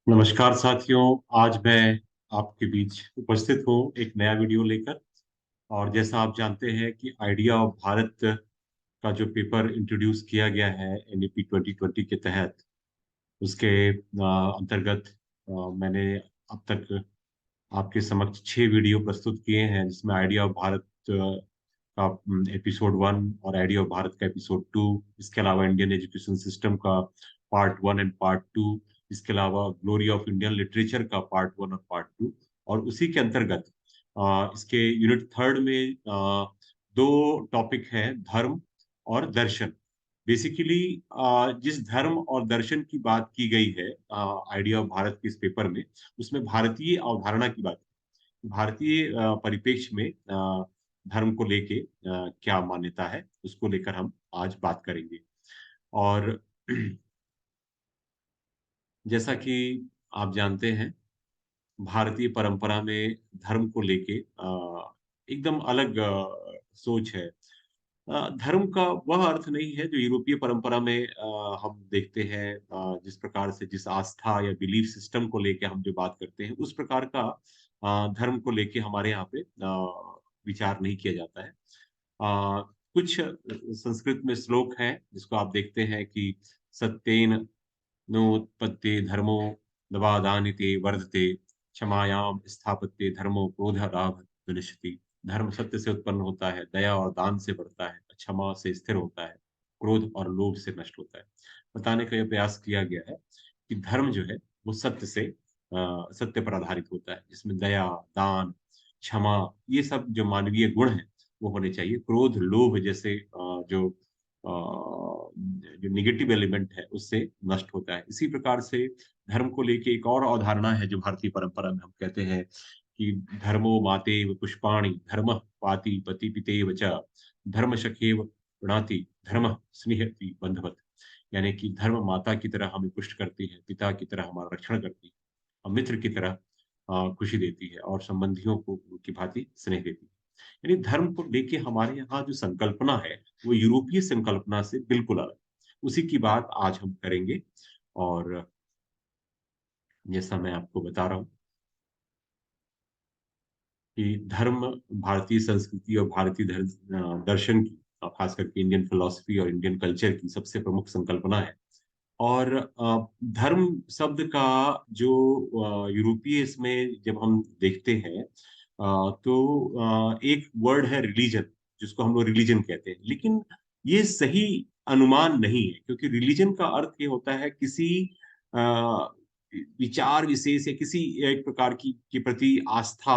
नमस्कार साथियों। आज मैं आपके बीच उपस्थित हूँ एक नया वीडियो लेकर। और जैसा आप जानते हैं कि आइडिया ऑफ भारत का जो पेपर इंट्रोड्यूस किया गया है एनईपी 2020 के तहत, उसके अंतर्गत मैंने अब तक आपके समक्ष 6 वीडियो प्रस्तुत किए हैं, जिसमें आइडिया ऑफ भारत का एपिसोड 1 और आइडिया ऑफ भारत का एपिसोड 2, इसके अलावा इंडियन एजुकेशन सिस्टम का पार्ट 1 एंड पार्ट 2, इसके अलावा ग्लोरी ऑफ इंडियन लिटरेचर का पार्ट 1 और पार्ट 2। और उसी के अंतर्गत इसके यूनिट 3 में दो टॉपिक हैं, धर्म और दर्शन। बेसिकली जिस धर्म और दर्शन की बात की गई है आइडिया ऑफ भारत के इस पेपर में, उसमें भारतीय अवधारणा की बात, भारतीय परिप्रेक्ष्य में धर्म को लेके क्या मान्यता है, उसको लेकर हम आज बात करेंगे। और जैसा कि आप जानते हैं, भारतीय परंपरा में धर्म को लेके एकदम अलग सोच है। धर्म का वह अर्थ नहीं है जो यूरोपीय परंपरा में हम देखते हैं। जिस प्रकार से, जिस आस्था या बिलीफ सिस्टम को लेके हम जो बात करते हैं, उस प्रकार का धर्म को लेके हमारे यहाँ पे विचार नहीं किया जाता है। कुछ संस्कृत में श्लोक हैं जिसको आप देखते हैं कि सत्येन नोत्पत्ते धर्मो नवादानिते वर्धते, क्षमायाम स्थापत्य धर्मो क्रोधराभ विनश्यति। धर्म सत्य से उत्पन्न होता है, दया और दान से बढ़ता है, क्षमा से स्थिर होता है, क्रोध और लोभ से नष्ट होता है। बताने का यह प्रयास किया गया है कि धर्म जो है वो सत्य पर आधारित होता है, जिसमें दया, दान, क्षमा, ये सब जो मानवीय गुण हैं वो होने चाहिए। क्रोध, लोभ जैसे जो निगेटिव एलिमेंट है उससे नष्ट होता है। इसी प्रकार से धर्म को लेके एक और अवधारणा है जो भारतीय परंपरा में हम कहते हैं कि धर्मो मातेव पुष्पाणि धर्म पाति पति पितेव च, धर्म सखेव प्रणति धर्म स्नेहति बंधवत। यानी कि धर्म माता की तरह हमें पुष्ट करती है, पिता की तरह हमारा रक्षण करती है, और मित्र की तरह खुशी देती है, और संबंधियों को की भांति स्नेह देती है। यानी धर्म को लेके हमारे यहाँ जो संकल्पना है वो यूरोपीय संकल्पना से बिल्कुल अलग। उसी की बात आज हम करेंगे। और जैसा मैं आपको बता रहा हूँ कि धर्म भारतीय संस्कृति और भारतीय दर्शन की, खास करके इंडियन फिलोसफी और इंडियन कल्चर की सबसे प्रमुख संकल्पना है। और धर्म शब्द का जो यूरोपीय इसमें जब हम देखते हैं तो एक वर्ड है रिलीजन, जिसको हम लोग रिलीजन कहते हैं। लेकिन ये सही अनुमान नहीं है, क्योंकि रिलीजन का अर्थ ये होता है किसी अ, विचार विशेष या किसी एक प्रकार की के प्रति आस्था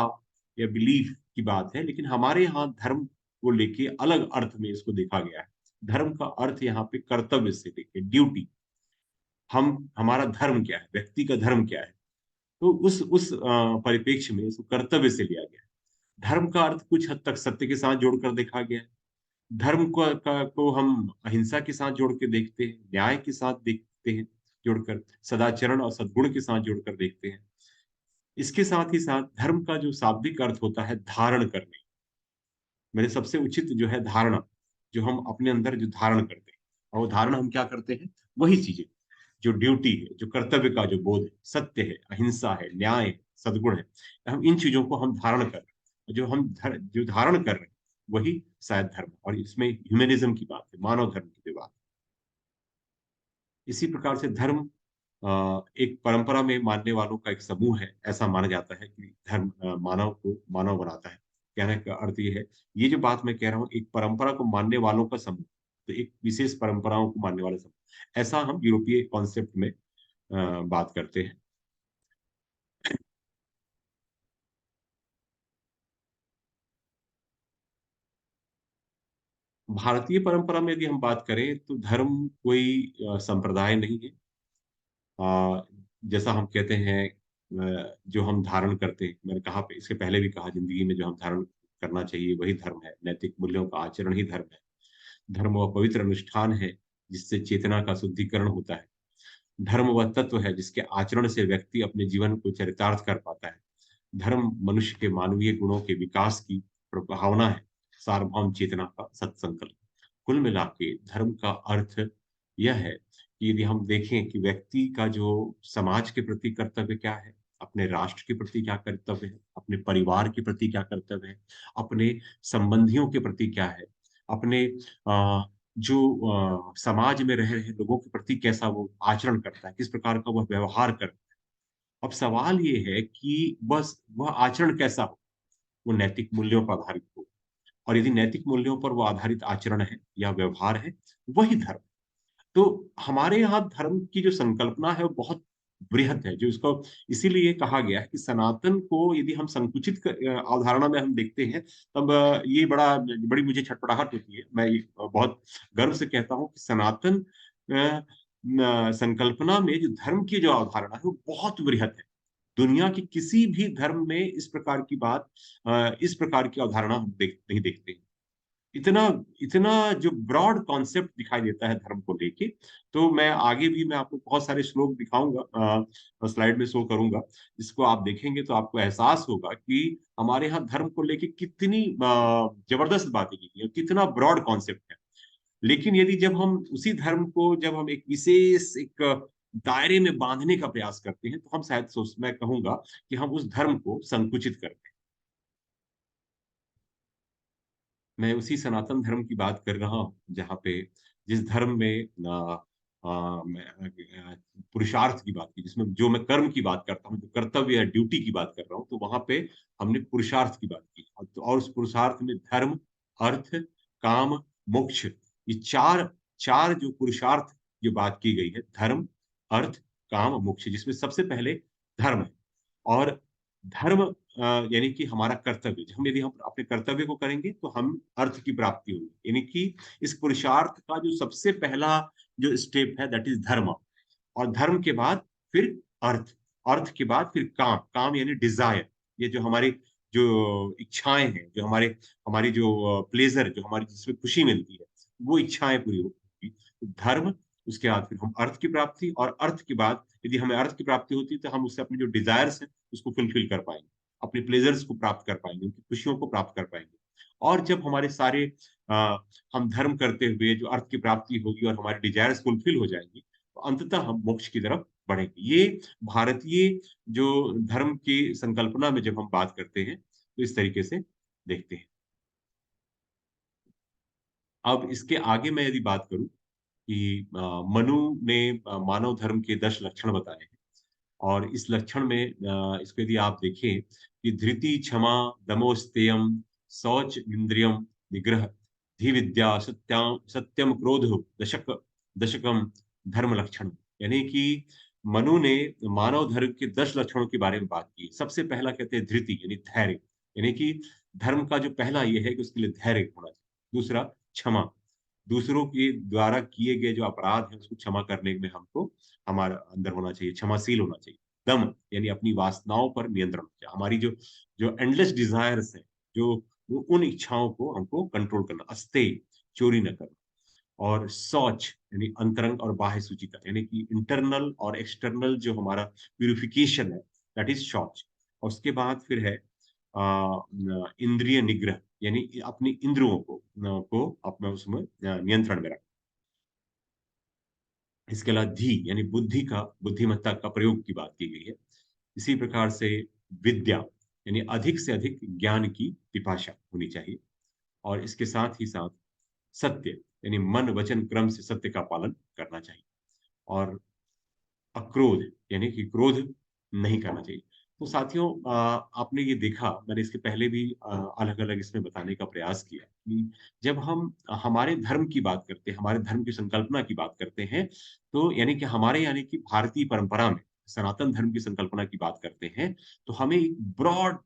या बिलीफ की बात है। लेकिन हमारे यहाँ धर्म को लेके अलग अर्थ में इसको देखा गया है। धर्म का अर्थ यहाँ पे कर्तव्य से लेके ड्यूटी, हम हमारा धर्म क्या है, व्यक्ति का धर्म क्या है, तो उस परिप्रेक्ष्य में इसको कर्तव्य से लिया गया है। धर्म का अर्थ कुछ हद तक सत्य के साथ जोड़कर देखा गया है। धर्म को हम अहिंसा के साथ जोड़ के देखते हैं, न्याय के साथ देखते हैं जोड़कर, सदाचरण और सद्गुण के साथ जोड़कर देखते हैं। इसके साथ ही साथ धर्म का जो शाब्दिक अर्थ होता है धारण करने, मेरे सबसे उचित जो है धारणा, जो हम अपने अंदर जो धारण करते हैं। और वो धारणा हम क्या करते हैं, वही चीजें जो ड्यूटी है, जो कर्तव्य का जो बोध है, सत्य है, अहिंसा है, न्याय है, सद्गुण है, हम इन चीजों को हम धारण कर रहे हैं। जो जो धारण कर रहे हैं वही शायद धर्म है। और इसमें ह्यूमनिज्म की बात है, मानव धर्म की भी बात है। इसी प्रकार से धर्म एक परंपरा में मानने वालों का एक समूह है। ऐसा माना जाता है कि धर्म मानव को मानव बनाता है। कहने का अर्थ ये है, ये जो बात मैं कह रहा हूँ, एक परंपरा को मानने वालों का समूह, तो एक विशेष परंपराओं को मानने वाले समूह, ऐसा हम यूरोपीय कॉन्सेप्ट में बात करते हैं। भारतीय परंपरा में यदि हम बात करें तो धर्म कोई संप्रदाय नहीं है। जैसा हम कहते हैं जो हम धारण करते हैं, मैंने कहा, इसके पहले भी कहा, जिंदगी में जो हम धारण करना चाहिए वही धर्म है। नैतिक मूल्यों का आचरण ही धर्म है। धर्म वह पवित्र अनुष्ठान है जिससे चेतना का शुद्धिकरण होता है। धर्म वह तत्व है जिसके आचरण से व्यक्ति अपने जीवन को चरितार्थ कर पाता है। धर्म मनुष्य के मानवीय गुणों के विकास की भावना है, सार्वभौम चेतना का सत्संकल्प। कुल मिला के धर्म का अर्थ यह है कि यदि हम देखें कि व्यक्ति का जो समाज के प्रति कर्तव्य क्या है, अपने राष्ट्र के प्रति क्या कर्तव्य है, अपने परिवार के प्रति क्या कर्तव्य है, अपने संबंधियों के प्रति क्या है, अपने समाज में रह रहे लोगों के प्रति कैसा वो आचरण करता है, किस प्रकार का वह व्यवहार करता है। अब सवाल ये है कि बस वह आचरण कैसा हो, वो नैतिक मूल्यों पर आधारित हो, और यदि नैतिक मूल्यों पर वो आधारित आचरण है या व्यवहार है, वही धर्म। तो हमारे यहाँ धर्म की जो संकल्पना है वो बहुत बृहत है, जो इसको इसीलिए कहा गया है कि सनातन को यदि हम संकुचित अवधारणा में हम देखते हैं, तब ये बड़ी मुझे छटपटाहट होती है। मैं ये बहुत गर्व से कहता हूँ कि सनातन संकल्पना में जो धर्म की जो अवधारणा है वो बहुत बृहत है। दुनिया के किसी भी धर्म में इस प्रकार की अवधारणा हम नहीं देखते हैं। इतना इतना जो ब्रॉड कॉन्सेप्ट दिखाई देता है धर्म को लेके। तो मैं आगे भी मैं आपको बहुत सारे श्लोक दिखाऊंगा, स्लाइड में शो करूंगा, जिसको आप देखेंगे तो आपको एहसास होगा कि हमारे यहाँ धर्म को लेके कितनी जबरदस्त बातें की गई है, कितना ब्रॉड कॉन्सेप्ट है। लेकिन यदि जब हम एक विशेष एक दायरे में बांधने का प्रयास करते हैं, तो हम शायद सोच मैं कहूंगा कि हम उस धर्म को संकुचित करते हैं। मैं उसी सनातन धर्म की बात कर रहा हूँ, जहाँ पे जिस धर्म में पुरुषार्थ की बात की, जिसमें जो मैं कर्म की बात करता हूँ, जो कर्तव्य या ड्यूटी की बात कर रहा हूँ, तो वहां पे हमने पुरुषार्थ की बात की, और उस पुरुषार्थ में धर्म, अर्थ, काम, मोक्ष, ये चार चार जो पुरुषार्थ जो बात की गई है, धर्म, अर्थ, काम, मोक्ष, जिसमें सबसे पहले धर्म है। और धर्म यानी कि हमारा कर्तव्य, हम अपने कर्तव्य को करेंगे तो हम अर्थ की प्राप्ति होगी, यानी कि इस पुरुषार्थ का जो सबसे पहला जो स्टेप है, दैट इज धर्म। और धर्म के बाद फिर अर्थ, अर्थ के बाद फिर काम, काम यानी डिजायर, ये जो हमारी जो इच्छाएं हैं, जो हमारी जो प्लेजर, जो हमारी जिसमें खुशी मिलती है, वो इच्छाएं पूरी होगी। तो धर्म, उसके बाद फिर हम अर्थ की प्राप्ति, और अर्थ के बाद यदि हमें अर्थ की प्राप्ति होती है तो हम उससे अपने जो डिजायर्स हैं उसको फुलफिल कर पाएंगे, अपने प्लेजर्स को प्राप्त कर पाएंगे, उनकी खुशियों को प्राप्त कर पाएंगे। और जब हमारे सारे आ, हम धर्म करते हुए जो अर्थ की प्राप्ति होगी और हमारे डिजायर्स फुलफिल हो जाएंगी, तो अंततः हम मोक्ष की तरफ बढ़ेंगे। ये भारतीय जो धर्म की संकल्पना में जब हम बात करते हैं तो इस तरीके से देखते हैं। अब इसके आगे मैं यदि बात करूं कि मनु ने मानव धर्म के 10 लक्षण बताए हैं। और इस लक्षण में इसको यदि आप देखें कि धृति, क्षमा, दमोस्तेयम, शौच, इंद्रियम, निग्रह, धि विद्या, सत्यम, क्रोध, दशक दशकम, धर्म लक्षण, यानी कि मनु ने मानव धर्म के 10 लक्षणों के बारे में बात की। सबसे पहला कहते हैं धृति, यानी धैर्य, यानी कि धर्म का जो पहला ये है कि उसके लिए धैर्य होना चाहिए। दूसरा क्षमा, दूसरों के द्वारा किए गए जो अपराध हैं उसको क्षमा करने में हमको हमारा अंदर होना चाहिए, क्षमाशील होना चाहिए। दम यानी अपनी वासनाओं पर नियंत्रण होना चाहिए, हमारी जो जो एंडलेस डिजायर्स हैं, जो उन इच्छाओं को हमको कंट्रोल करना, अस्तेय, चोरी न करना। और शौच यानी अंतरंग और बाह्य शुचिता, यानी कि इंटरनल और एक्सटर्नल जो हमारा प्यूरिफिकेशन है, दैट इज शौच। और उसके बाद फिर है इंद्रिय निग्रह, यानी अपनी इंद्रियों को अपना उसमें नियंत्रण में रखना। इसके अलावा धी यानी बुद्धिमत्ता का प्रयोग की बात की गई है। इसी प्रकार से विद्या यानी अधिक से अधिक ज्ञान की पिपाशा होनी चाहिए। और इसके साथ ही साथ सत्य यानी मन वचन क्रम से सत्य का पालन करना चाहिए। और अक्रोध यानी कि क्रोध नहीं करना चाहिए। तो साथियों, आपने ये देखा, मैंने इसके पहले भी अलग-अलग इसमें बताने का प्रयास किया कि जब हम हमारे धर्म की बात करते हैं, हमारे धर्म की संकल्पना की बात करते हैं, तो यानी कि भारतीय परंपरा में सनातन धर्म की संकल्पना की बात करते हैं, तो हमें एक ब्रॉड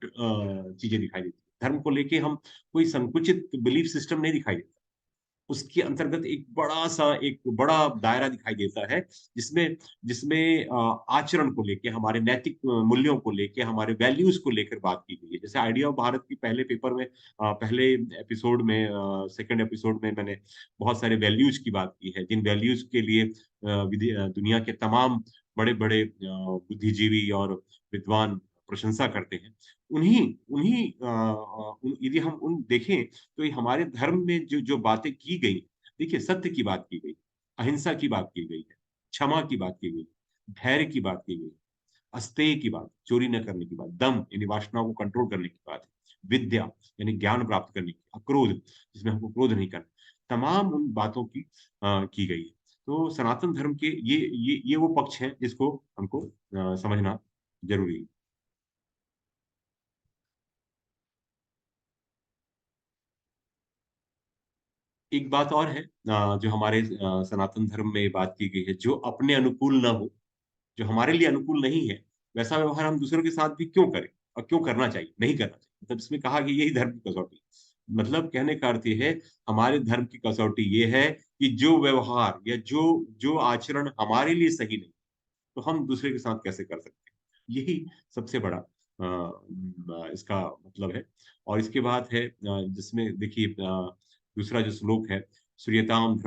चीज़ें दिखाई देती हैं। धर्म को लेके हम कोई संकुचित बिलीफ सिस्टम नहीं दिखाई देता। उसके अंतर्गत एक बड़ा दायरा दिखाई देता है, जिसमें जिसमें आचरण को लेके, हमारे नैतिक मूल्यों को लेके, हमारे वैल्यूज को लेकर बात की गई है। जैसे आइडिया ऑफ भारत की पहले पेपर में, पहले एपिसोड में, सेकंड एपिसोड में मैंने बहुत सारे वैल्यूज की बात की है, जिन वैल्यूज के लिए दुनिया के तमाम बड़े बड़े बुद्धिजीवी और विद्वान प्रशंसा करते हैं। उन्हीं उन्हीं यदि हम उन देखें, तो ये हमारे धर्म में जो जो बातें की गई, देखिए, सत्य की बात की गई, अहिंसा की बात की गई है, क्षमा की बात की गई, धैर्य की बात की गई, अस्तेय की बात, चोरी न करने की बात, दम यानी वासनाओं को कंट्रोल करने की बात है, विद्या यानी ज्ञान प्राप्त करने की, अक्रोध जिसमें हमको क्रोध नहीं करना, तमाम उन बातों की गई है। तो सनातन धर्म के ये वो पक्ष हैं जिसको हमको समझना ज़रूरी है। एक बात और है जो हमारे सनातन धर्म में बात की गई है, जो अपने अनुकूल ना हो, जो हमारे लिए अनुकूल नहीं है, वैसा व्यवहार हम दूसरों के साथ भी क्यों करें और क्यों करना चाहिए? नहीं करना चाहिए। मतलब इसमें कहा कि यही धर्म की कसौटी है। मतलब कहने का अर्थ ये है, हमारे धर्म की कसौटी ये है कि जो व्यवहार या जो जो आचरण हमारे लिए सही नहीं, तो हम दूसरे के साथ कैसे कर सकते हैं? यही सबसे बड़ा इसका मतलब है। और इसके बाद है जिसमें देखिए दूसरा जो श्लोक है, "श्रूयतां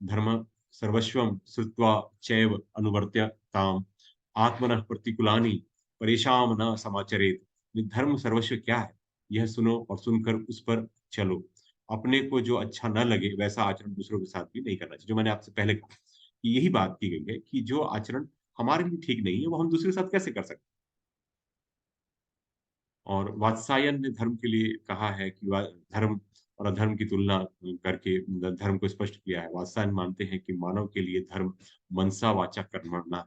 धर्म सर्वस्वं श्रुत्वा चैव अनुवर्त्यताम् आत्मनः प्रतिकूलानि परेषां न समाचरेत्।" ये धर्म सर्वस्व क्या है? यह सुनो और सुनकर उस पर चलो। अपने को जो अच्छा न लगे वैसा आचरण दूसरों के साथ भी नहीं करना चाहिए। जो मैंने आपसे पहले कहा कि यही बात की गई है कि जो आचरण हमारे लिए ठीक नहीं है, वो हम दूसरे के साथ कैसे कर सकते हैं? और वात्सायन ने धर्म के लिए कहा है कि धर्म और अधर्म की तुलना करके धर्म को स्पष्ट किया है। वात्सायन मानते हैं कि मानव के लिए धर्म मनसा वाचा कर्मणा,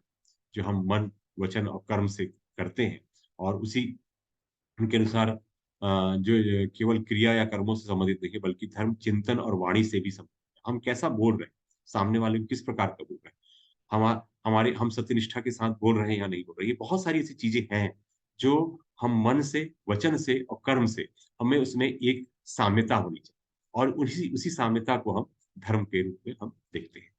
जो हम मन, वचन और कर्म से करते हैं और उसी उनके अनुसार जो केवल क्रिया या कर्मों से संबंधित नहीं है, बल्कि धर्म चिंतन और वाणी से भी संबंधित है। हम कैसा बोल रहे हैं, सामने वाले को किस प्रकार का बोल रहे हैं, हमारे हम सत्यनिष्ठा के साथ बोल रहे हैं या नहीं बोल रहे हैं। ये बहुत सारी ऐसी चीज़ें हैं, जो हम मन से, वचन से और कर्म से हमें उसमें एक साम्यता होनी चाहिए और उसी उसी साम्यता को हम धर्म के रूप में हम देखते हैं।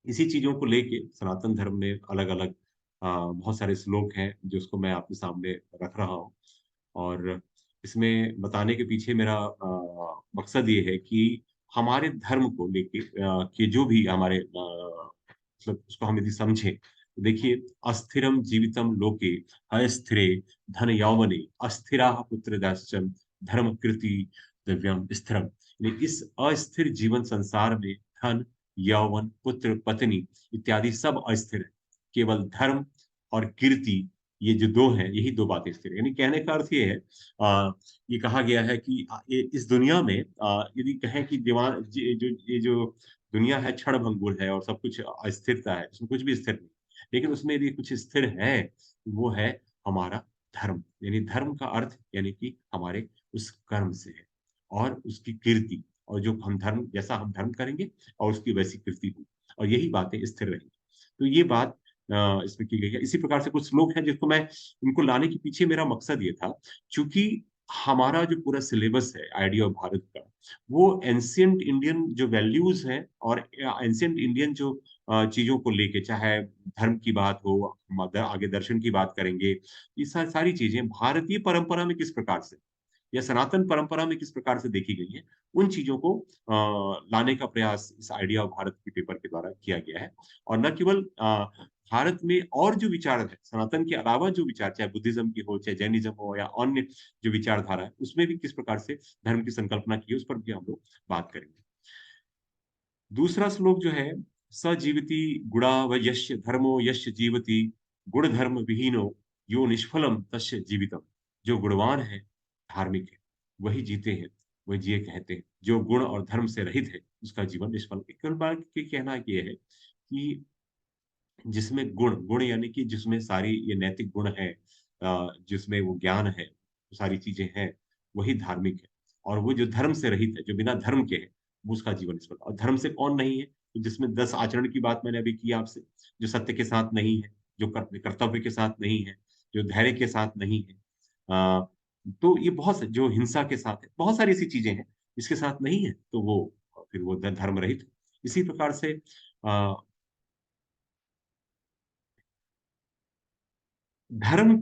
इसी चीज़ों को लेके सनातन धर्म में अलग-अलग बहुत सारे श्लोक हैं, जिसको मैं आपके सामने रख रहा हूँ। और इसमें बताने के पीछे मेरा मकसद ये है कि हमारे धर्म को लेके कि जो भी हमारे मतलब उसको हम यदि समझें, तो देखिए अस्थिरं जीवितं लोके अस्थिरे धन यौवने अस्थिराः पुत्रदाश्च धर्म कृति दिव्यम स्थिरम। यानी इस अस्थिर जीवन संसार में धन, यौवन, पुत्र, पत्नी इत्यादि सब अस्थिर है। केवल धर्म और कीर्ति ये जो 2 हैं, यही 2 बातें स्थिर हैं। यानी कहने का अर्थ ये है ये कहा गया है कि ये इस दुनिया में यदि कहें कि ये जो दुनिया है क्षण-भंगुर है और सब कुछ अस्थिरता है, इसमें कुछ भी स्थिर नहीं। लेकिन उसमें यदि कुछ स्थिर है, तो वो है हमारा धर्म। यानी धर्म का अर्थ यानी कि हमारे उस कर्म से है और उसकी कीर्ति और जो हम धर्म जैसा हम धर्म करेंगे और उसकी वैसी कीर्ति होगी और यही बातें स्थिर रहेंगी। तो ये बात इसमें की गई है। इसी प्रकार से कुछ श्लोक हैं जिसको मैं इनको लाने के पीछे मेरा मकसद ये था, चूँकि हमारा जो पूरा सिलेबस है आइडिया ऑफ भारत का, वो एंशिएंट इंडियन जो वैल्यूज़ हैं और एंशिएंट इंडियन जो चीज़ों को लेके चाहे धर्म की बात हो, हम आगे दर्शन की बात करेंगे, ये सारी चीज़ें भारतीय परंपरा में किस प्रकार से या सनातन परंपरा में किस प्रकार से देखी गई हैं, उन चीज़ों को लाने का प्रयास इस आइडिया ऑफ भारत के पेपर के द्वारा किया गया है। और न केवल भारत में और जो विचार है, सनातन के अलावा जो विचार चाहे बुद्धिज़्म की हो, चाहे जैनिज़्म हो या अन्य जो विचारधारा है, उसमें भी किस प्रकार से धर्म की संकल्पना की है, उस पर भी हम लोग बात करेंगे। दूसरा श्लोक जो है, "स जीवति गुणा व यस्य धर्मो यस्य जीवति गुण-धर्म विहीनो यो निष्फलम तस्य जीवितम्।" जो गुणवान है, धार्मिक है, वही जीते हैं, वही जिए कहते हैं। जो गुण और धर्म से रहित है, उसका जीवन निष्फल है। कुल बात के कहना ये है कि जिसमें गुण यानी कि जिसमें सारी ये नैतिक गुण हैं जिसमें वो ज्ञान है, वो सारी चीज़ें हैं, वही धार्मिक है। और वो जो धर्म से रहित है, जो बिना धर्म के है, वो उसका जीवन निष्फल और धर्म से कौन नहीं है? तो जिसमें 10 आचरण की बात मैंने अभी की आपसे, जो सत्य के साथ नहीं है, जो कर्तव्य के साथ नहीं है, जो धैर्य के साथ नहीं है। तो ये बहुत जो हिंसा के साथ है, बहुत सारी ऐसी चीज़ें हैं, जिसके साथ नहीं है, तो वो फिर वो धर्म रहित है। इसी प्रकार से अ धर्म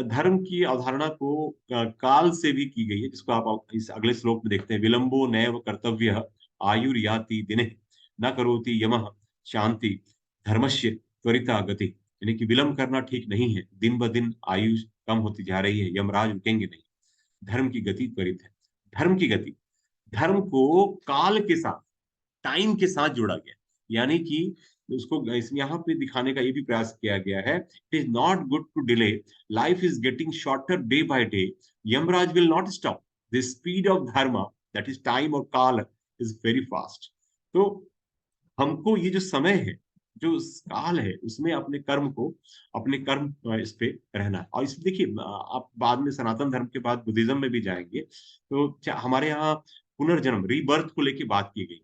धर्म की अवधारणा को काल से भी की गई है, जिसको आप इस अगले श्लोक में देखते हैं, "विलंबो नैव कर्तव्यः आयुर्याति दिने, न करोति यमः शान्ति धर्मस्य त्वरिता गतिः।" यानी कि विलंब करना ठीक नहीं है, दिन-ब-दिन आयु कम होती जा रही है, यमराज रुकेंगे नहीं। धर्म की गति त्वरित है। धर्म की गति, धर्म को काल के साथ टाइम के साथ जोड़ा गया। यानी कि उसको यहाँ पे दिखाने का ये भी प्रयास किया गया है, it is not good to delay, life is getting shorter day by day, Yamraj will not stop, the speed of dharma, that is time और काल, इज वेरी फास्ट। तो हमको ये जो समय है, जो काल है, उसमें अपने कर्म को, अपने कर्म इस पे रहना है। और इस देखिए, आप बाद में सनातन धर्म के बाद बुद्धिज्म में भी जाएंगे, तो हमारे यहाँ पुनर्जन्म, रीबर्थ को लेके बात की गई।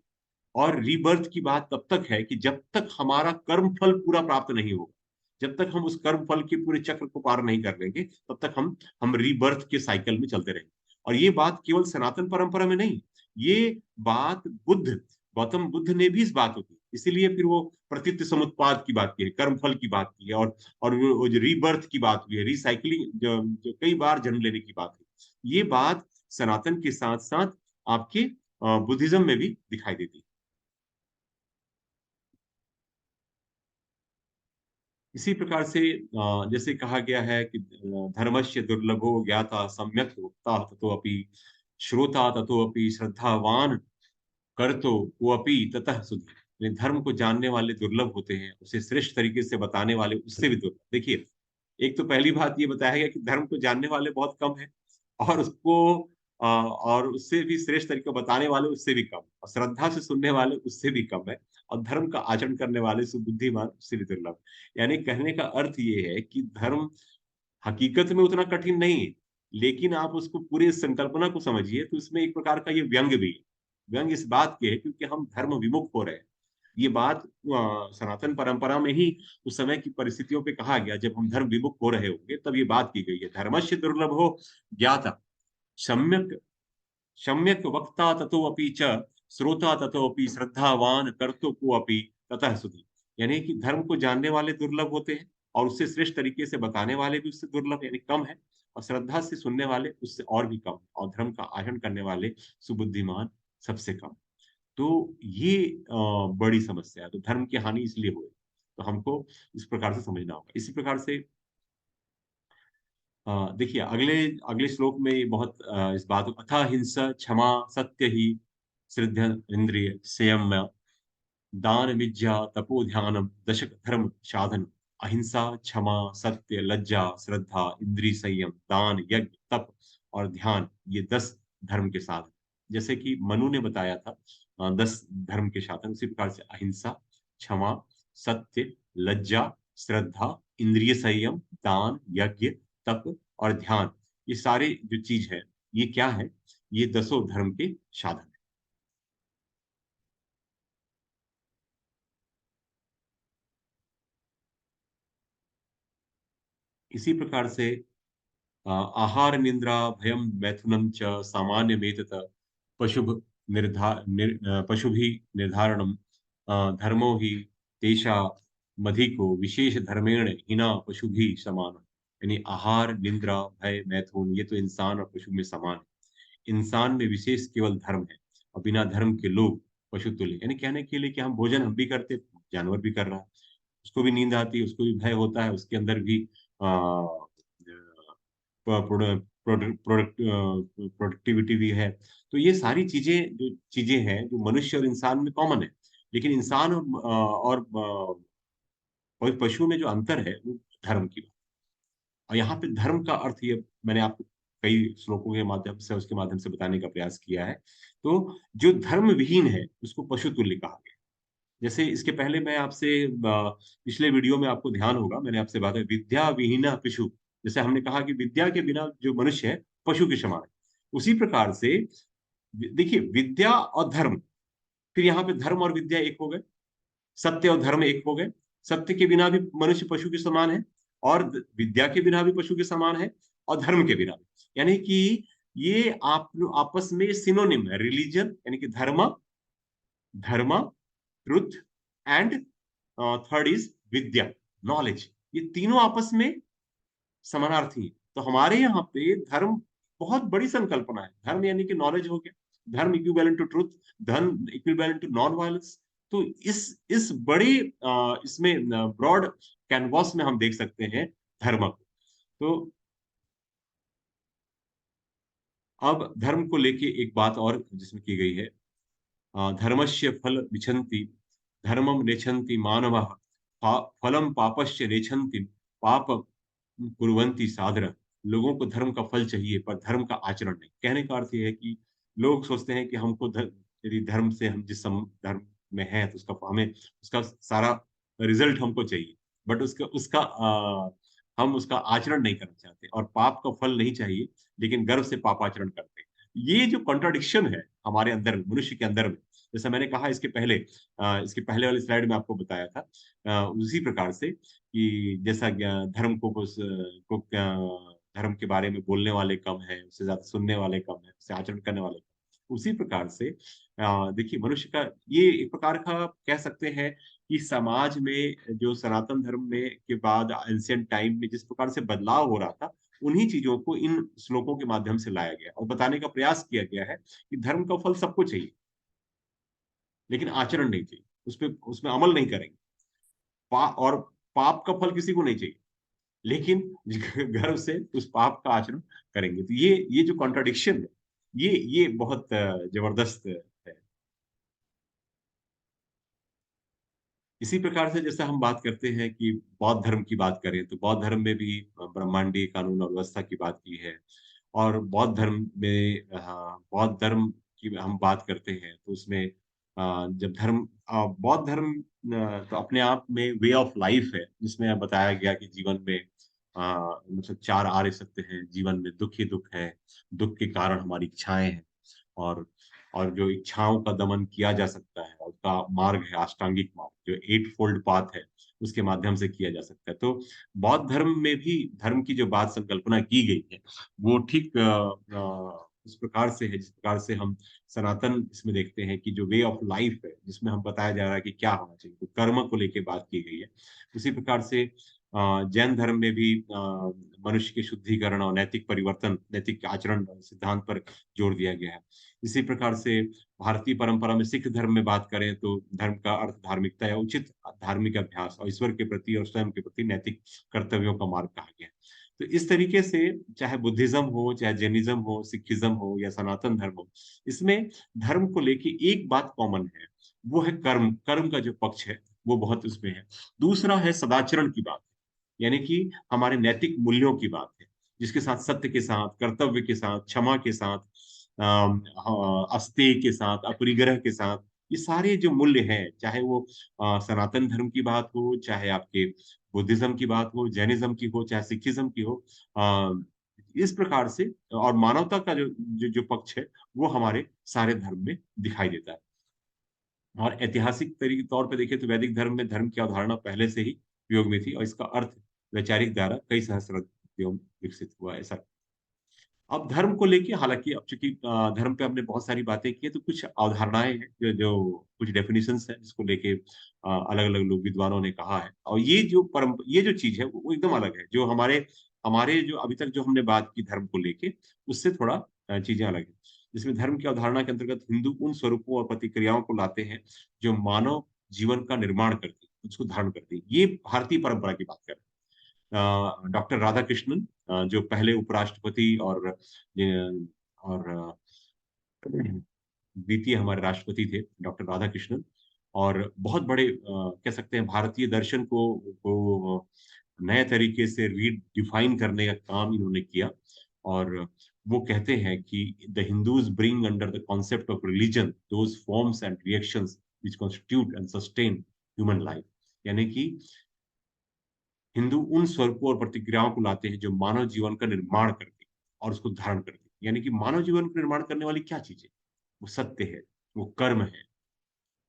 और रीबर्थ की बात तब तक है कि जब तक हमारा कर्म फल पूरा प्राप्त नहीं होगा, जब तक हम उस कर्म फल के पूरे चक्र को पार नहीं कर लेंगे, तब तक हम रीबर्थ के साइकिल में चलते रहेंगे। और ये बात केवल सनातन परंपरा में नहीं, ये बात गौतम बुद्ध ने भी इस बात को की, इसीलिए फिर वो प्रतीत समुत्पाद की बात की है, कर्म फल की बात की है, और वो जो रीबर्थ की बात हुई है, रिसाइकलिंग, जो कई बार जन्म लेने की बात है, ये बात सनातन के साथ साथ आपके बुद्धिज्म में भी दिखाई देती है। इसी प्रकार से जैसे कहा गया है कि धर्मस्य दुर्लभो ज्ञाता सम्यक वक्ता ततोऽपि श्रोता ततोऽपि श्रद्धावान कर्तो कोऽपि ततः सुधीर। यानी धर्म को जानने वाले दुर्लभ होते हैं, उसे श्रेष्ठ तरीके से बताने वाले उससे भी दुर्लभ। देखिए, एक तो पहली बात ये बताया गया कि धर्म को जानने वाले बहुत कम है, और उसको और उससे भी श्रेष्ठ तरीके बताने वाले उससे भी कम, और श्रद्धा से सुनने वाले उससे भी कम है, और धर्म का आचरण करने वाले सुबुद्धिमान उससे भी दुर्लभ। यानी कहने का अर्थ ये है कि धर्म हकीकत में उतना कठिन नहीं है, लेकिन आप उसको पूरे संकल्पना को समझिए तो इसमें एक प्रकार का ये व्यंग भी है। व्यंग इस बात के है क्योंकि हम धर्म विमुख हो रहे हैं। ये बात सनातन परंपरा में ही उस समय की परिस्थितियों पे कहा गया, जब हम धर्म विमुख हो रहे होंगे तब ये बात की गई है, धर्मस्य दुर्लभ हो ज्ञाता सम्यक सम्यक वक्ता ततोऽपि च श्रोता ततोऽपि श्रद्धावान कर्तु को अपि ततः सुधि। यानी कि धर्म को जानने वाले दुर्लभ होते हैं, और उससे श्रेष्ठ तरीके से बताने वाले भी उससे दुर्लभ यानी कम है, और श्रद्धा से सुनने वाले उससे और भी कम, और धर्म का आचरण करने वाले सुबुद्धिमान सबसे कम। तो ये बड़ी समस्या है। तो धर्म की हानि इसलिए हुई, तो हमको इस प्रकार से समझना होगा। इसी प्रकार से देखिए, अगले अगले श्लोक में ये बहुत इस बात को, अथा हिंसा क्षमा सत्य ही श्रद्धा इंद्रिय संयम दान विद्या तपो ध्यानम दशक धर्म साधन। अहिंसा, क्षमा, सत्य, लज्जा, श्रद्धा, इंद्रिय संयम, दान, यज्ञ, तप और ध्यान, ये 10 धर्म के साधन। जैसे कि मनु ने बताया था 10 धर्म के साधन, उसी प्रकार से अहिंसा, क्षमा, सत्य, लज्जा, श्रद्धा, इंद्रिय संयम, दान, यज्ञ, तप और ध्यान, ये सारे जो चीज है, ये क्या है? ये 10 धर्म के साधन। इसी प्रकार से आहार निद्रा भयम मैथुनम च सामान्यमेतत पशुभ पशुभि निर्धारणम धर्मो ही तेषा मधिको विशेष धर्मेण हिना पशुभि समान। यानी आहार निद्रा भय मैथुन, ये तो इंसान और पशु में समान है। इंसान में विशेष केवल धर्म है, और बिना धर्म के लोग पशु तुल्य। यानी कहने के लिए कि हम भोजन हम भी करते, जानवर भी कर रहा है, उसको भी नींद आती है, उसको भी भय होता है, उसके अंदर भी प्रोडक्टिविटी भी है। तो ये सारी चीजें, जो चीजें हैं जो मनुष्य और इंसान में कॉमन है, लेकिन इंसान और पशु में जो अंतर है वो धर्म की बात। और यहाँ पे धर्म का अर्थ ये मैंने आपको कई श्लोकों के माध्यम से, उसके माध्यम से बताने का प्रयास किया है। तो जो धर्म विहीन है उसको पशु तुल्य कहा गया। जैसे इसके पहले मैं आपसे पिछले वीडियो में आपको ध्यान होगा, मैंने आपसे बात है विद्या विहीना पशु। जैसे हमने कहा कि विद्या के बिना जो मनुष्य है पशु के समान है, उसी प्रकार से देखिए, विद्या और धर्म, फिर यहाँ पे धर्म और विद्या एक हो गए, सत्य और धर्म एक हो गए। सत्य के बिना भी मनुष्य पशु के समान है, और विद्या के बिना भी पशु के समान है, और धर्म के बिना भी। यानी कि ये आप आपस में सिनोनिम है, रिलीजन यानी कि धर्म, धर्म, truth and third is Vidya, knowledge. ये तीनों आपस में समानार्थी हैं। तो हमारे यहाँ पे धर्म बहुत बड़ी संकल्पना है। धर्म यानी कि नॉलेज हो गया, धर्म इक्विवेलेंट टू ट्रुथ, धर्म इक्विवेलेंट टू नॉन वायलेंस। तो इस बड़े इसमें ब्रॉड कैनवास में हम देख सकते हैं धर्म को। तो अब धर्म को लेके एक बात और जिसमें की गई है धर्मस्य फल विच्छन्ति, धर्मं नेच्छन्ति मानवः, फलं पापस्य नेच्छन्ति, पाप कुर्वन्ति सादरः। लोगों को धर्म का फल चाहिए पर धर्म का आचरण नहीं। कहने का अर्थ ये है कि लोग सोचते हैं कि हमको यदि धर्म से हम जिस धर्म में हैं तो उसका हमें उसका सारा रिजल्ट हमको चाहिए। बट उसका उसका हम उसका आचरण नहीं करना चाहते और पाप का फल नहीं चाहिए, लेकिन गर्व से पापाचरण करते हैं। ये जो कॉन्ट्रडिक्शन है हमारे अंदर में, मनुष्य के अंदर में, जैसा मैंने कहा इसके पहले वाली स्लाइड में आपको बताया था, उसी प्रकार से कि जैसा धर्म धर्म के बारे में बोलने वाले कम हैं, उससे ज्यादा सुनने वाले कम हैं, उससे आचरण करने वाले कम हैं। उसी प्रकार से देखिए मनुष्य का ये एक प्रकार का कह सकते हैं कि समाज में जो सनातन धर्म में के बाद एंशिएंट टाइम में जिस प्रकार से बदलाव हो रहा था, उन्हीं चीजों को इन श्लोकों के माध्यम से लाया गया और बताने का प्रयास किया गया है कि धर्म का फल सबको चाहिए, लेकिन आचरण नहीं चाहिए, उसमें अमल नहीं करेंगे। और पाप का फल किसी को नहीं चाहिए, लेकिन गर्व से उस पाप का आचरण करेंगे। तो ये जो कॉन्ट्रडिक्शन है, ये बहुत जबरदस्त है। इसी प्रकार से जैसे हम बात करते हैं कि बौद्ध धर्म की बात करें तो बौद्ध धर्म में भी ब्रह्मांडीय कानून और व्यवस्था की बात की है। और बौद्ध धर्म में बौद्ध धर्म की हम बात करते हैं तो उसमें जब बौद्ध धर्म तो अपने आप में वे ऑफ लाइफ है, जिसमें बताया गया कि जीवन में मतलब चार आर्य सत्य हैं। जीवन में दुख ही दुख है, दुख के कारण हमारी इच्छाएं हैं, और जो इच्छाओं का दमन किया जा सकता है, और उसका मार्ग है अष्टांगिक मार्ग, जो एट फोल्ड पाथ है, उसके माध्यम से किया जा सकता है। तो बौद्ध धर्म में भी धर्म की जो बात संकल्पना की गई है, वो ठीक उस प्रकार से है जिस प्रकार से हम सनातन इसमें देखते हैं कि जो वे ऑफ लाइफ है, जिसमें हम बताया जा रहा है कि क्या होना चाहिए, तो कर्म को लेके बात की गई है। उसी प्रकार से जैन धर्म में भी मनुष्य के शुद्धिकरण और नैतिक परिवर्तन, नैतिक आचरण सिद्धांत पर जोर दिया गया है। इसी प्रकार से भारतीय परंपरा में सिख धर्म में बात करें तो धर्म का अर्थ धार्मिकता या उचित धार्मिक अभ्यास और ईश्वर के प्रति और स्वयं के प्रति नैतिक कर्तव्यों का मार्ग कहा गया है। तो इस तरीके से चाहे बुद्धिज्म हो, चाहे जैनिज्म हो, सिखिज्म हो या सनातन धर्म हो, इसमें धर्म को लेके एक बात कॉमन है, वो है कर्म। कर्म का जो पक्ष है वो बहुत उसमें है। दूसरा है सदाचरण की बात, यानी कि हमारे नैतिक मूल्यों की बात है, जिसके साथ सत्य के साथ, कर्तव्य के साथ, क्षमा के साथ, अस्तेय के साथ, अपरिग्रह के साथ, ये सारे जो मूल्य हैं, चाहे वो सनातन धर्म की बात हो, चाहे आपके बुद्धिज्म की बात हो, जैनिज्म की हो, चाहे सिखिज्म की हो, अ, इस प्रकार से और मानवता का जो पक्ष है, वो हमारे सारे धर्म में दिखाई देता है। और ऐतिहासिक तरीके तौर पे देखें तो वैदिक धर्म में धर्म की अवधारणा पहले से ही उपयोग में थी और इसका अर्थ वैचारिक द्वारा कई सहस्राब्दियों में विकसित हुआ, ऐसा। अब धर्म को लेके हालांकि अब चूंकि धर्म पे हमने बहुत सारी बातें की है, तो कुछ अवधारणाएं हैं जो कुछ डेफिनेशंस हैं जिसको लेके अलग अलग लोग विद्वानों ने कहा है। और ये जो चीज है वो एकदम अलग है, जो हमारे हमारे जो अभी तक जो हमने बात की धर्म को लेके, उससे थोड़ा चीजें अलग है। जिसमें धर्म की अवधारणा के अंतर्गत हिंदू उन स्वरूपों और प्रतिक्रियाओं को लाते हैं जो मानव जीवन का निर्माण करती है, उसको धारण करती है। ये भारतीय परंपरा की बात कर रहे हैं। डॉक्टर राधाकृष्णन जो पहले उपराष्ट्रपति और द्वितीय हमारे राष्ट्रपति थे, डॉक्टर राधाकृष्णन, और बहुत बड़े कह सकते हैं भारतीय दर्शन को नए तरीके से रीडिफाइन करने का काम इन्होंने किया। और वो कहते हैं कि the Hindus bring under the concept of religion those forms and reactions which constitute and sustain human life. यानी कि हिंदू उन स्वरूपों और प्रतिक्रियाओं को लाते हैं जो मानव जीवन का निर्माण करती है और उसको धारण करती है। यानी कि मानव जीवन का निर्माण करने वाली क्या चीज है? वो सत्य है, वो कर्म है,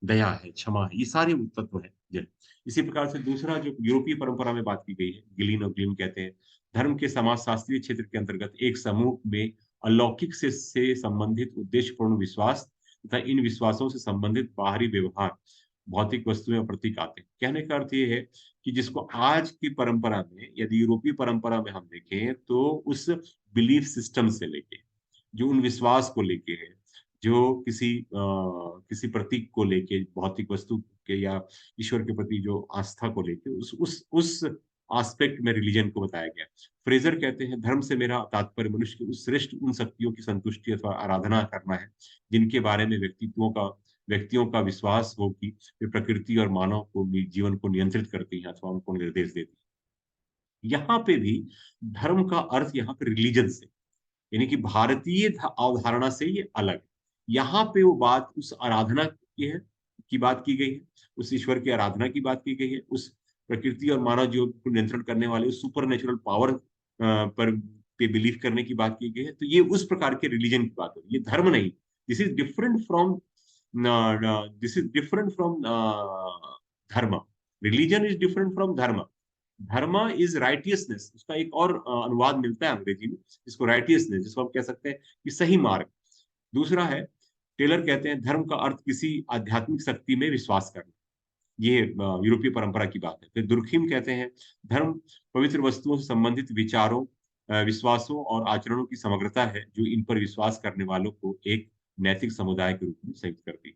दया है, क्षमा है, ये सारे तत्व हैं। इसी प्रकार से दूसरा जो यूरोपीय परंपरा में बात की गई है, गिलिन और ग्लिन कहते हैं, धर्म के समाजशास्त्रीय क्षेत्र के अंतर्गत एक समूह में अलौकिक से संबंधित उद्देश्यपूर्ण विश्वास तथा इन विश्वासों से संबंधित बाहरी व्यवहार, भौतिक वस्तुएं और प्रतीक आते हैं। कहने का अर्थ ये है कि जिसको आज की परंपरा में, यदि यूरोपीय परंपरा में हम देखें तो उस बिलीफ सिस्टम से लेके, जो उन विश्वास को लेके है, जो किसी प्रतीक को लेके, भौतिक वस्तु के या ईश्वर के प्रति जो आस्था को लेके, उस एस्पेक्ट में रिलीजन को बताया गया। फ्रेजर कहते हैं, धर्म से मेरा तात्पर्य मनुष्य की उस श्रेष्ठ उन शक्तियों की संतुष्टि अथवा आराधना करना है जिनके बारे में व्यक्तियों का विश्वास हो कि वे प्रकृति और मानव को जीवन को नियंत्रित करती हैं अथवा उनको निर्देश देती हैं। यहाँ पे भी धर्म का अर्थ यहाँ पे रिलीजन से, यानी कि भारतीय अवधारणा से ये अलग है। यहाँ पे वो बात उस आराधना की है, की बात की गई है, उस ईश्वर की आराधना की बात की गई है, उस प्रकृति और मानव जीवन को नियंत्रण करने वाले उस सुपर नेचुरल पावर पर पे बिलीव करने की बात की गई है। तो ये उस प्रकार के रिलीजन की बात है, ये धर्म नहीं। This is different from this is different from धर्म। रिलीजन इज डिफरेंट फ्रॉम धर्म। धर्म इज राइटियसनेस, उसका एक और अनुवाद मिलता है अंग्रेजी में, जिसको राइटियसनेस, जिसको हम कह सकते हैं कि सही मार्ग। दूसरा है, टेलर कहते हैं धर्म का अर्थ किसी आध्यात्मिक शक्ति में विश्वास करना। ये यूरोपीय परंपरा की बात है। फिर दुर्खिम कहते हैं धर्म पवित्र वस्तुओं से संबंधित विचारों, विश्वासों और आचरणों की समग्रता है जो इन पर विश्वास करने वालों को एक नैतिक समुदाय के रूप में संयुक्त करती है।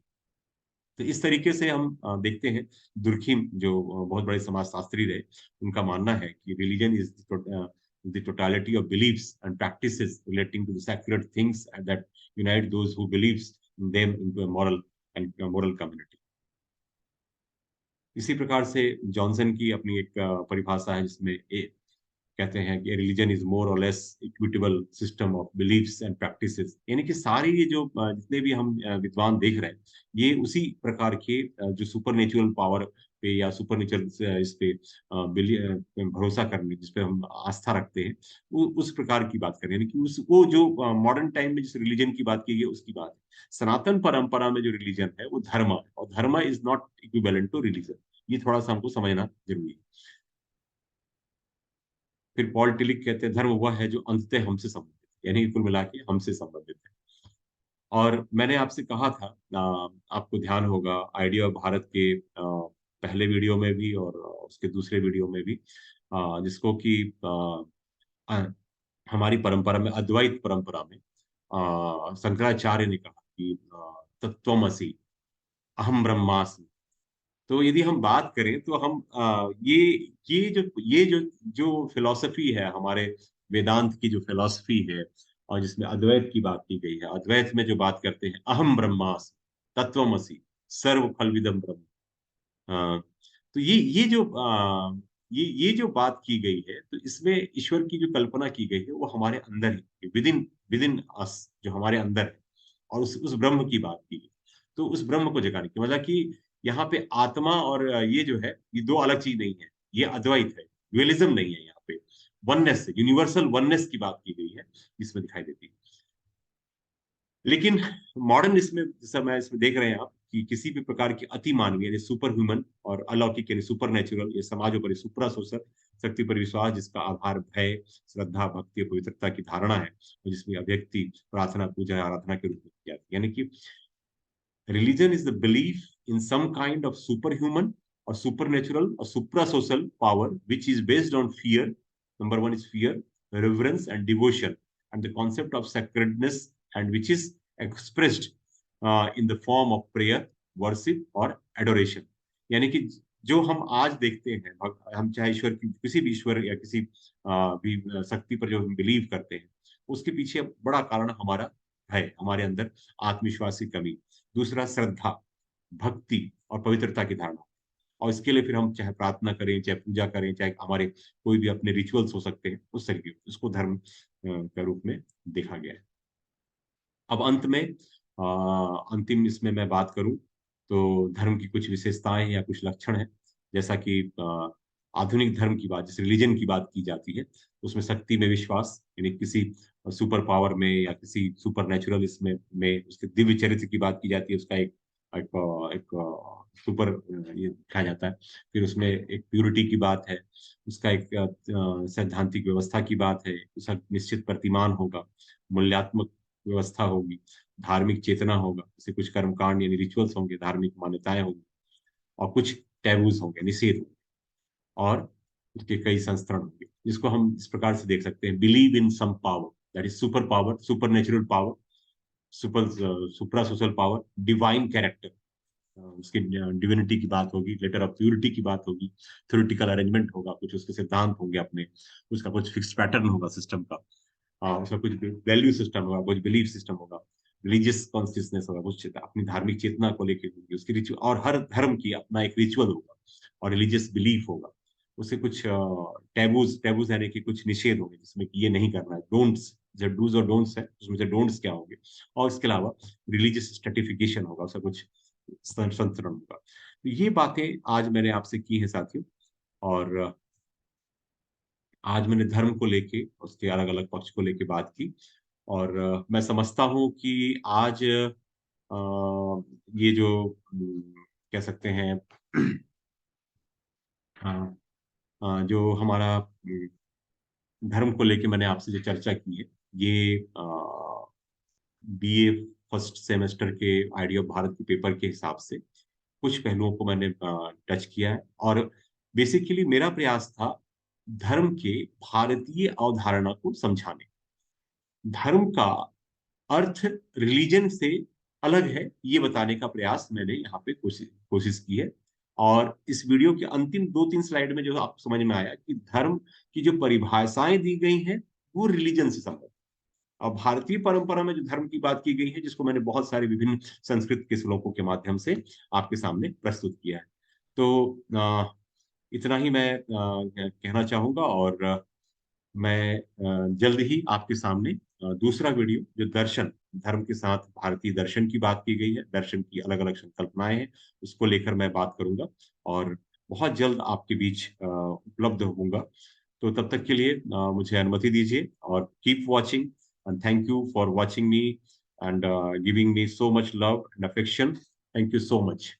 तो इस तरीके से हम देखते हैं, दुर्खिम जो बहुत बड़े समाजशास्त्री रहे, उनका मानना है कि religion is the totality of beliefs and practices relating to the sacred things that unite those who believes in them into a moral community. इसी प्रकार से जॉनसन की अपनी एक परिभाषा है जिसमें कहते हैं कि रिलीजन इज मोर और less equitable system of beliefs and practices, यानी कि सारी ये जो जितने भी हम विद्वान देख रहे हैं, ये उसी प्रकार के जो सुपर नेचुरल पावर पे या सुपर नेचुरल इस पे भरोसा करने, जिस पे हम आस्था रखते हैं, वो उस प्रकार की बात करें, यानी कि उस वो जो मॉडर्न टाइम में जिस रिलीजन की बात की गई उसकी बात है। सनातन परंपरा में जो रिलीजन है वो धर्म है, और dharma is not equivalent to religion. ये थोड़ा सा हमको समझना जरूरी है। फिर पॉल टिलिक कहते हैं धर्म वह है जो अंततः हमसे संबंधित है, यानी कुल मिला के हमसे संबंधित है। और मैंने आपसे कहा था, आपको ध्यान होगा, आइडिया ऑफ भारत के पहले वीडियो में भी और उसके दूसरे वीडियो में भी, जिसको कि अ, हमारी परंपरा में, अद्वैत परंपरा में शंकराचार्य ने कहा कि तत्वमसि, अहम ब्रह्मास्मि। तो यदि हम बात करें तो हम ये जो जो फिलॉसफी है हमारे वेदांत की, जो फिलॉसफी है, और जिसमें अद्वैत की बात की गई है, अद्वैत में जो बात करते हैं अहम ब्रह्मास्मि तत्वमसि सर्व खलविदम ब्रह्म, अ, तो ये जो बात की गई है, तो इसमें ईश्वर की जो कल्पना की गई है वो हमारे अंदर ही, विदिन विदिन अस, जो हमारे अंदर है, और उस ब्रह्म की बात की गई। तो उस ब्रह्म को जगाने की मतलब कि यहाँ पे आत्मा और ये जो है, ये दो अलग चीज नहीं है, ये अद्वैत है, ड्युअलिज्म नहीं है। यहाँ पे वननेस, यूनिवर्सल वननेस की बात की गई है, इसमें दिखाई देती है। लेकिन मॉडर्न इसमें, जैसा मैं इसमें देख रहे हैं आप, कि किसी भी प्रकार की अति मानवीय यानी सुपर ह्यूमन और अलौकिक यानी सुपर नेचुरल, ये समाजों पर सुप्रा सोशल शक्ति पर विश्वास, जिसका आधार भय, श्रद्धा, भक्ति और पवित्रता की धारणा है, और जिसमें अभिव्यक्ति प्रार्थना, पूजा, आराधना के रूप में की जाती है। यानी कि religion is the belief in some kind of superhuman or supernatural or supra-social power which is based on fear. Number one is fear, reverence, and devotion, and the concept of sacredness, and which is expressed in the form of prayer, worship और adoration. यानी कि जो हम आज देखते हैं, हम चाहे ईश्वर की, किसी भी ईश्वर या किसी भी शक्ति पर जो हम बिलीव करते हैं, उसके पीछे बड़ा कारण हमारा है, हमारे अंदर आत्मविश्वास की कमी। दूसरा श्रद्धा, भक्ति और पवित्रता की धारणा, और इसके लिए फिर हम चाहे प्रार्थना करें, चाहे पूजा करें, चाहे हमारे कोई भी अपने रिचुअल्स हो सकते हैं, उस तरीके उसको धर्म के रूप में देखा गया है। अब अंत में अंतिम इसमें मैं बात करूं तो धर्म की कुछ विशेषताएं या कुछ लक्षण हैं। जैसा कि आधुनिक धर्म की बात, जैसे रिलीजन की बात की जाती है, उसमें शक्ति में विश्वास, यानी किसी सुपर पावर में या किसी सुपर नेचुरल इसमें उसके दिव्य चरित्र की बात की जाती है, उसका एक सुपर ये कहा जाता है। फिर उसमें एक प्यूरिटी की बात है, उसका एक सैद्धांतिक व्यवस्था की बात है, उसका निश्चित प्रतिमान होगा, मूल्यात्मक व्यवस्था होगी, धार्मिक चेतना होगा, जैसे कुछ कर्मकांड यानी रिचुअल्स होंगे, धार्मिक मान्यताएं होंगी, और कुछ टैबूज होंगे, निषेध होंगे, और उसके कई संस्करण होंगे, जिसको हम इस प्रकार से देख सकते हैं, believe in some power, that is super power, super natural power, super supra social power, divine character, उसकी डिविनिटी की बात होगी, लेटर ऑफ प्यूरिटी की बात होगी, थ्योरेटिकल अरेंजमेंट होगा, कुछ उसके सिद्धांत होंगे अपने, उसका कुछ फिक्स पैटर्न होगा सिस्टम का, उसका कुछ वैल्यू सिस्टम होगा, कुछ बिलीफ सिस्टम होगा, रिलीजियस कॉन्शियसनेस होगा, कुछ अपनी धार्मिक चेतना को लेके होगी, उसकी रिचुअल, और हर धर्म की अपना एक रिचुअल होगा और रिलीजियस बिलीफ होगा। उससे कुछ टैबूज टैबूज यानी कि कुछ निषेध होंगे, जिसमें कि ये नहीं करना है, डोंट्स, जो डूज और डोंट्स है उसमें से डोंट्स क्या होंगे, और इसके अलावा रिलीजियस स्ट्रेटिफिकेशन होगा, उसका कुछ संतरण होगा। तो ये बातें आज मैंने आपसे की हैं साथियों, और आज मैंने धर्म को लेके, उसके अलग अलग पक्ष को लेके बात की। और मैं समझता हूँ कि आज ये जो कह सकते हैं हाँ, जो हमारा धर्म को लेके मैंने आपसे जो चर्चा की है, ये बीए फर्स्ट सेमेस्टर के आइडिया ऑफ भारत के पेपर के हिसाब से कुछ पहलुओं को मैंने टच किया है। और बेसिकली मेरा प्रयास था धर्म के भारतीय अवधारणा को समझाने। धर्म का अर्थ रिलीजन से अलग है, ये बताने का प्रयास मैंने यहाँ पे कोशिश कोशिश की है। और इस वीडियो के अंतिम 2-3 स्लाइड में जो आपको समझ में आया कि धर्म की जो परिभाषाएं दी गई हैं वो रिलीजन से संबंधित। और भारतीय परंपरा में जो धर्म की बात की गई है, जिसको मैंने बहुत सारे विभिन्न संस्कृत के श्लोकों के माध्यम से आपके सामने प्रस्तुत किया है। तो इतना ही मैं कहना चाहूंगा। और मैं जल्द ही आपके सामने दूसरा वीडियो, जो दर्शन, धर्म के साथ भारतीय दर्शन की बात की गई है, दर्शन की अलग अलग संकल्पनाएं हैं, उसको लेकर मैं बात करूंगा और बहुत जल्द आपके बीच उपलब्ध होऊंगा। तो तब तक के लिए मुझे अनुमति दीजिए, और keep watching, and thank you for watching me and giving me so much love and affection. Thank you so much.